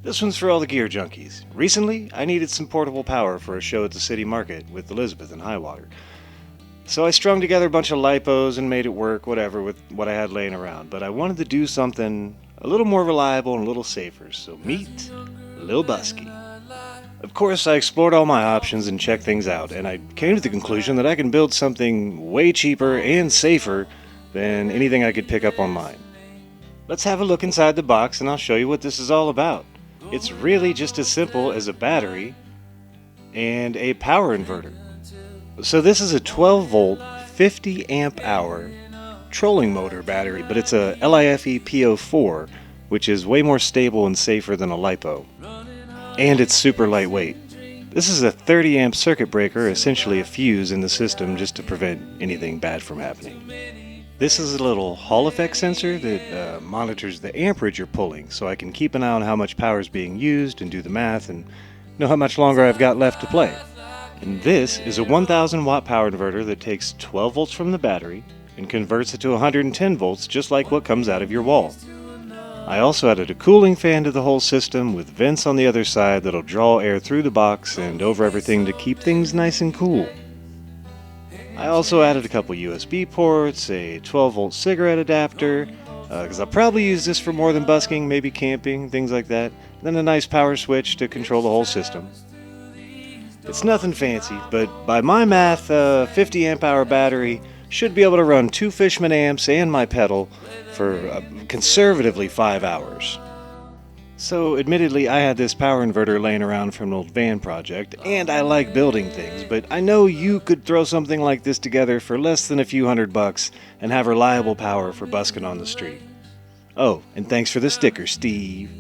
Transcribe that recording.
This one's for all the gear junkies. Recently, I needed some portable power for a show at the city market with Elizabeth in Highwater. So I strung together a bunch of lipos and made it work, whatever, with what I had laying around. But I wanted to do something a little more reliable and a little safer, so meet Lil Busky. Of course, I explored all my options and checked things out, and I came to the conclusion that I can build something way cheaper and safer than anything I could pick up online. Let's have a look inside the box and I'll show you what this is all about. It's really just as simple as a battery and a power inverter. So this is a 12 volt, 50 amp hour trolling motor battery, but it's a LIFE PO4, which is way more stable and safer than a LiPo. And it's super lightweight. This is a 30 amp circuit breaker, essentially a fuse in the system just to prevent anything bad from happening. This is a little Hall effect sensor that monitors the amperage you're pulling, so I can keep an eye on how much power is being used and do the math and know how much longer I've got left to play. And this is a 1000 watt power inverter that takes 12 volts from the battery and converts it to 110 volts just like what comes out of your wall. I also added a cooling fan to the whole system with vents on the other side that'll draw air through the box and over everything to keep things nice and cool. I also added a couple USB ports, a 12 volt cigarette adapter, because I'll probably use this for more than busking, maybe camping, things like that, and then a nice power switch to control the whole system. It's nothing fancy, but by my math, a 50 amp hour battery should be able to run 2 Fishman amps and my pedal for conservatively 5 hours. So admittedly, I had this power inverter laying around from an old van project, and I like building things, but I know you could throw something like this together for less than a few $100 and have reliable power for busking on the street. Oh, and thanks for the sticker, Steve.